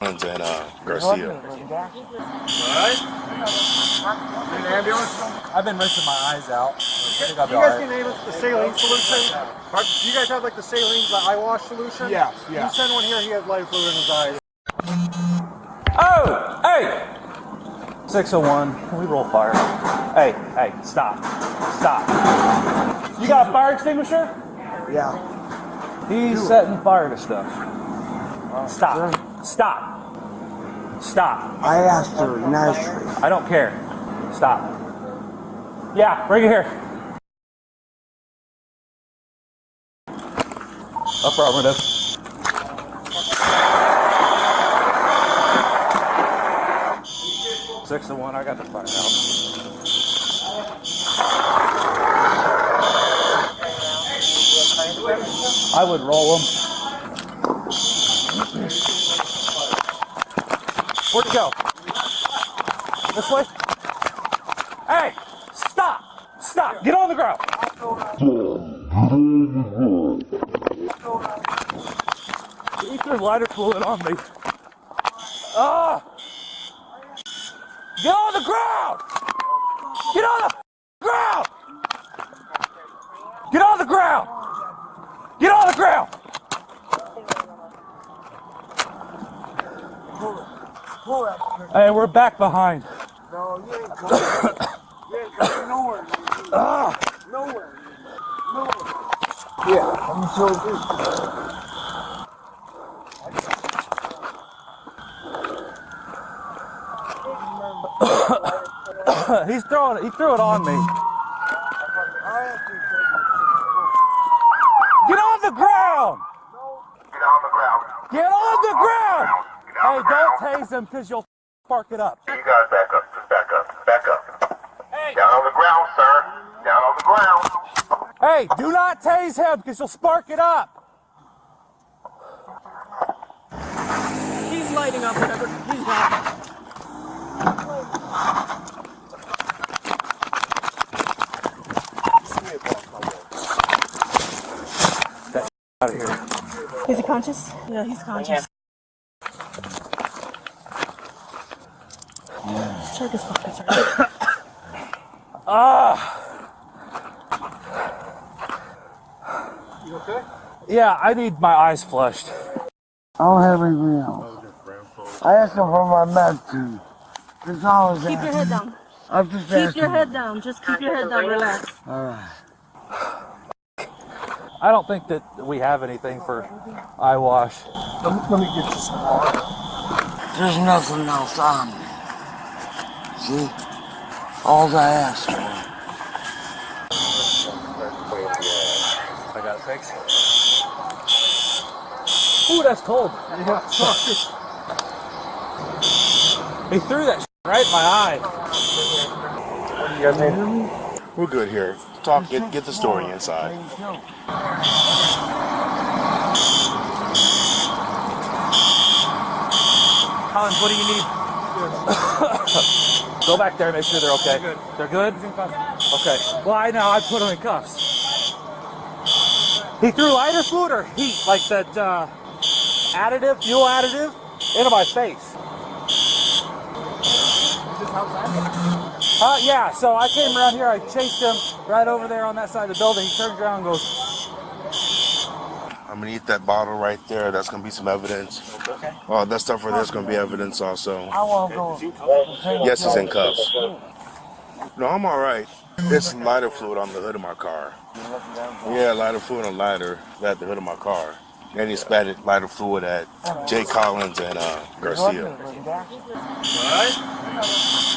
and Garcia. Alright? An ambulance? I've been rinsing my eyes out. I think I'll be You guys alright. can name it the saline solution? Do you guys have like the saline, the eye wash solution? Yeah, yeah. You send one here, he has lighter fluid in his eyes. Oh! Hey! 601. We roll fire. Hey, stop. Stop. You got a fire extinguisher? Yeah. He's setting fire to stuff. Stop. Stop. Stop. I asked her nicely. I don't care. Stop. Yeah, bring it here. Affirmative. Six to one, I got the fire out. I would roll them. Where'd he go? This way? Hey! Stop! Stop! Get on the ground! He threw lighter fluid on me. Ah! Get on the ground! Get on the ground! Get on the ground! Get on the ground! Hey, we're back behind. No, you ain't going. You ain't going nowhere. Nowhere. Nowhere. Yeah, I'm so good. He threw it on me. Get on the ground! Get on the ground. Get on the ground! Hey, don't tase him because you'll spark it up. You guys back up. Just back up. Back up. Hey. Down on the ground, sir. Down on the ground. Hey, do not tase him because you'll spark it up. He's lighting up whatever. He's not. Out of here. Is he conscious? Yeah, he's conscious. Check his pockets. You okay? Yeah, I need my eyes flushed. I don't have anything else. I asked him for my medicine. That's all I was Keep your asking. head down. I'm just Keep asking. your head down. Just keep your head down. Relax. Alright. I don't think that we have anything for eye wash. Let me get you some water. There's nothing else on me. See? All I asked for. I got it fixed. Ooh, that's cold. Yeah, sorry. He threw that right in my eye. You guys need? We're good here. Talk. Get the story inside. Collins, what do you need? Go back there and make sure they're okay. They're good? Okay. Well, I know. I put them in cuffs. He threw lighter fluid or heat, like that additive, fuel additive, into my face. Yeah, so I came around here, I chased him right over there on that side of the building. He turns around and goes, I'm gonna eat that bottle right there. That's gonna be some evidence. okay. Oh, that stuff right there's gonna be evidence also. I want to go. Yes, it's in cuffs. No, I'm all right. There's lighter fluid on the hood of my car. Yeah, lighter fluid on lighter at the hood of my car. And he spatted lighter fluid at Jay Collins and Garcia. Alright?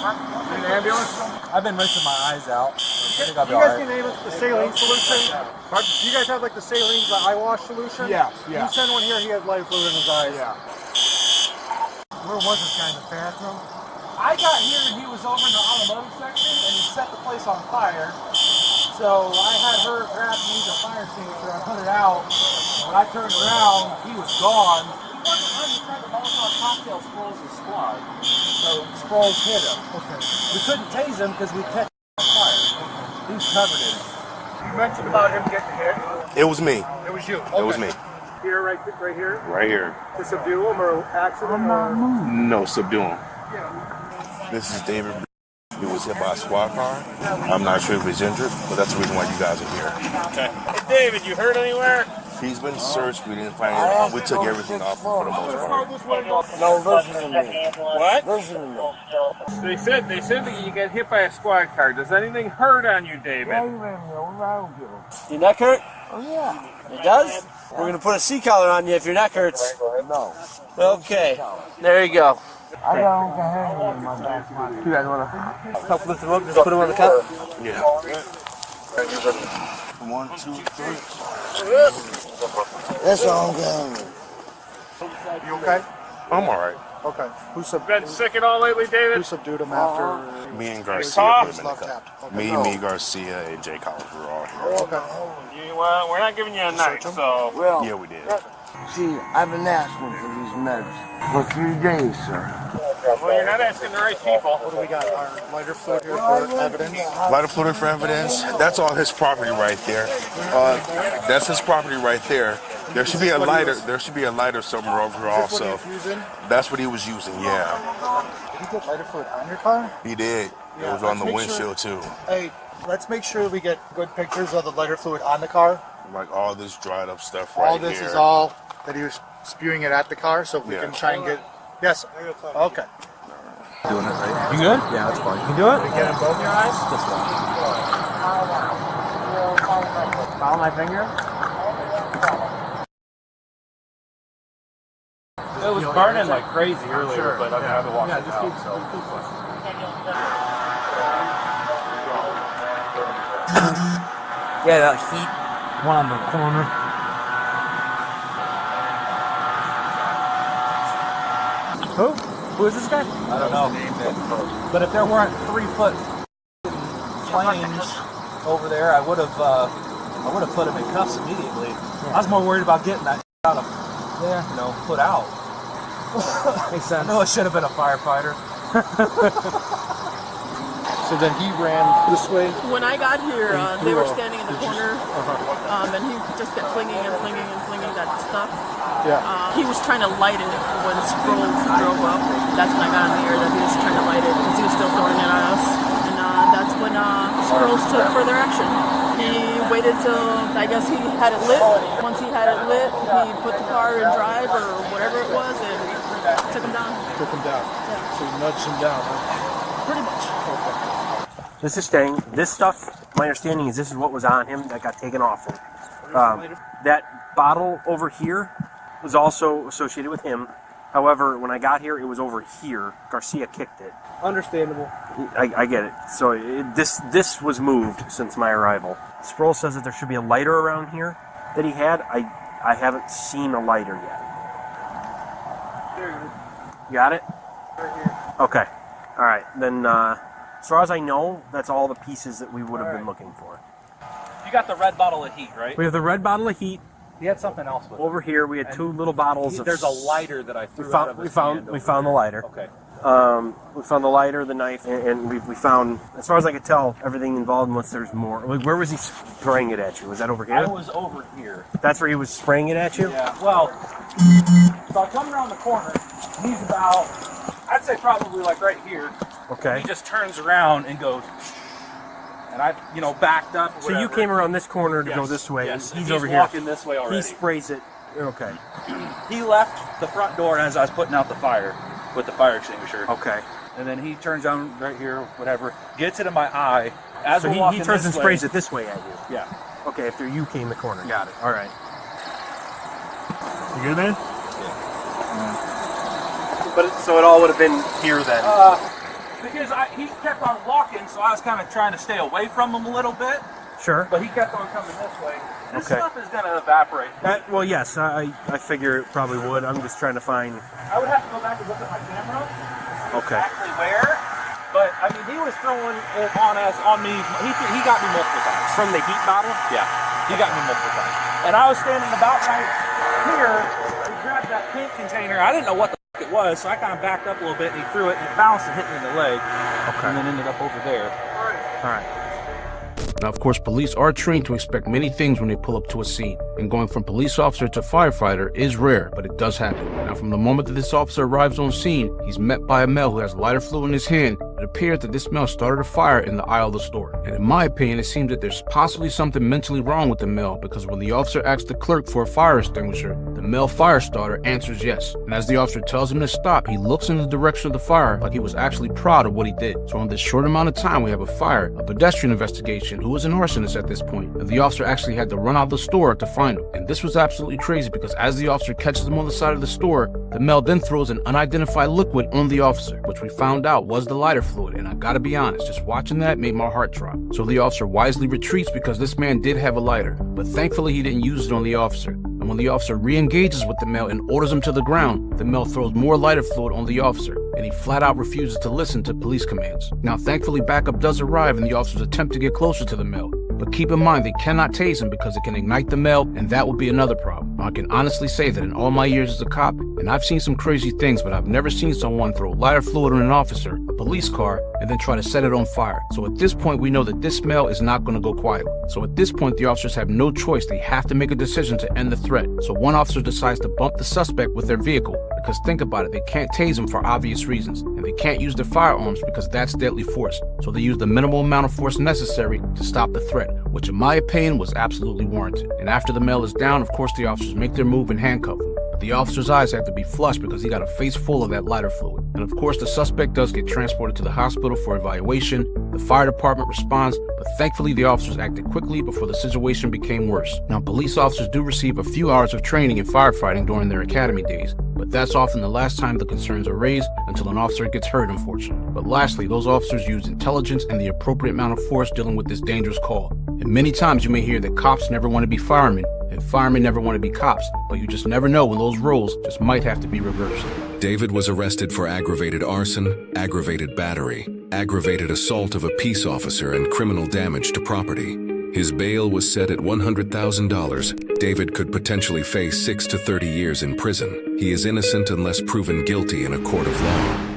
An ambulance? I've been rinsing my eyes out. I think I'll be You guys alright. can name it the saline solution? Do you guys have like the saline, the eye wash solution? Yeah, yeah. You send one here, he has lighter fluid in his eyes. Yeah. Where was this guy in the bathroom? I got here and he was over in the automotive section and he set the place on fire. So I had her grab me the fire extinguisher and put it out. When I turned around, he was gone. He wasn't running, trying to Molotov cocktail Sproles' squad. So Sproles hit him. Okay. We couldn't tase him because we kept on fire. He was covered in it. You mentioned about him getting hit. It was me. It was you. It was me. Here, right here? Right here. To subdue him or accident or? No, subdue him. This is David. He was hit by a squad car. I'm not sure if he's injured, but that's the reason why you guys are here. Okay. Hey, David, you hurt anywhere? He's been searched. We didn't find anything. We took everything off for the most part. No, listen to me. What? Listen to me. They said that you got hit by a squad car. Does anything hurt on you, David? Your neck hurt? Oh, yeah. It does? We're going to put a C-collar on you if your neck hurts. No. Okay. There you go. I got Uncle Henry in my back pocket. You guys want to help lift him up? Just put him on the cup? Yeah. 1, 2, 3. That's all Uncle Henry. You okay? I'm all right. Okay. Been sick at all lately, David? Who subdued him after? Me and Garcia. Cough? put him in the cup. Me, Garcia, and Jay Collins. We were all here. Okay. Well, we're not giving you a knife, so... Well, Yeah, we did. see, I've been asking for these meds for 3 days, sir. Well, you're not asking the right people. What do we got? Our lighter fluid here for evidence? Lighter fluid for evidence. That's all his property right there. That's his property right there. There should be a lighter. There should be a lighter somewhere over here also. That's what he was using. Yeah. Did you get lighter fluid on your car? He did. It was on the windshield too. Hey, let's make sure we get good pictures of the lighter fluid on the car. Like all this dried up stuff right All this here. is all that he was spewing it at the car, so if we Yeah. can try and get. Yes. Okay. Doing it right. You good? Yeah, that's fine. You can do it? Get in both your eyes? This one. Follow my finger. It was burning like crazy earlier, but I had to walk it out. Yeah, that heat. One on the corner. Who? Who is this guy? I don't know. But if there weren't 3-foot flames over there, I would have put him in cuffs immediately. I was more worried about getting that out of put out. Makes sense. I know it should have been a firefighter. So then he ran this way. When I got here, they were standing in the corner, and he just kept flinging that stuff. Yeah. He was trying to light it when Sproles drove up. That's when I got in the air that he was trying to light it because he was still throwing it at us. And that's when Sproles took further action. He waited till, I guess he had it lit. Once he had it lit, he put the car in drive or whatever it was and took him down. Took him down. Yeah. So you nudged him down. Huh? Pretty much. This is staying. This stuff, my understanding is this is what was on him that got taken off him. That bottle over here was also associated with him. However, when I got here, it was over here. Garcia kicked it. Understandable. I get it. So this was moved since my arrival. Sproles says that there should be a lighter around here that he had. I haven't seen a lighter yet. You got it? Okay. All right. Then, as far as I know, that's all the pieces that we would have been looking for. You got the red bottle of heat, right? We have the red bottle of heat. He had something else with him. Over here, we had 2 little bottles of... There's a lighter that I threw We out of his hand. found the lighter. Okay. We found the lighter, the knife, and we found, as far as I could tell, everything involved unless there's more. Like, where was he spraying it at you? Was that over here? I was over here. That's where he was spraying it at you? Yeah, well, so I come around the corner, he's about, I'd say probably like right here. Okay. He just turns around and goes, and I, backed up. So you came around this corner to go this way. Yes, He's and over here. walking this way already. He sprays it. Okay. He left the front door as I was putting out the fire with the fire extinguisher. Okay. And then he turns on right here, whatever, gets it in my eye. As So we're he walking turns this and sprays way, it this way at you. Yeah. Okay, after you came the corner. Got it. All right. You good, man? But so it all would have been here then. Because he kept on walking, so I was kind of trying to stay away from him a little bit. Sure. But he kept on coming this way. This Okay. stuff is going to evaporate. Well, yes, I figure it probably would. I'm just trying to find... I would have to go back and look at my camera to see Okay. exactly where. But, I mean, he was throwing it on me. He got me multiple times. From the heat bottle? Yeah, he got me multiple times. And I was standing about right here. He grabbed that pink container. I didn't know what the f it was, so I kind of backed up a little bit, and he threw it, and it bounced and hit me in the leg. Okay. And then ended up over there. All right. Now, of course, police are trained to expect many things when they pull up to a scene, and going from police officer to firefighter is rare, but it does happen. Now, from the moment that this officer arrives on scene, he's met by a male who has lighter fluid in his hand. It appears that this male started a fire in the aisle of the store. And in my opinion, it seems that there's possibly something mentally wrong with the male, because when the officer asks the clerk for a fire extinguisher, the male fire starter answers yes. And as the officer tells him to stop, he looks in the direction of the fire like he was actually proud of what he did. So in this short amount of time, we have a fire, a pedestrian investigation, who was an arsonist at this point, and the officer actually had to run out of the store to find him. And this was absolutely crazy, because as the officer catches him on the side of the store, the male then throws an unidentified liquid on the officer, which we found out was the lighter fluid. And I gotta be honest, just watching that made my heart drop. So the officer wisely retreats because this man did have a lighter, but thankfully he didn't use it on the officer. And when the officer re-engages with the male and orders him to the ground, the male throws more lighter fluid on the officer, and he flat out refuses to listen to police commands. Now, thankfully, backup does arrive in the officer's attempt to get closer to the male. But keep in mind, they cannot tase him because it can ignite the male, and that would be another problem. Now, I can honestly say that in all my years as a cop, and I've seen some crazy things, but I've never seen someone throw lighter fluid on an officer, a police car, and then try to set it on fire. So at this point, we know that this male is not going to go quietly. So at this point, the officers have no choice. They have to make a decision to end the threat. So one officer decides to bump the suspect with their vehicle, because think about it, they can't tase him for obvious reasons, and they can't use their firearms because that's deadly force. So they use the minimal amount of force necessary to stop the threat, which in my opinion was absolutely warranted. And after the male is down, of course the officers make their move and handcuff him. But the officer's eyes have to be flushed because he got a face full of that lighter fluid. And of course the suspect does get transported to the hospital for evaluation. The fire department responds, but thankfully the officers acted quickly before the situation became worse. Now, police officers do receive a few hours of training in firefighting during their academy days, but that's often the last time the concerns are raised until an officer gets hurt, unfortunately. But lastly, those officers use intelligence and the appropriate amount of force dealing with this dangerous call. And many times you may hear that cops never want to be firemen, and firemen never want to be cops, but you just never know when those roles just might have to be reversed. David was arrested for aggravated arson, aggravated battery, aggravated assault of a peace officer, and criminal damage to property. His bail was set at $100,000. David could potentially face 6 to 30 years in prison. He is innocent unless proven guilty in a court of law.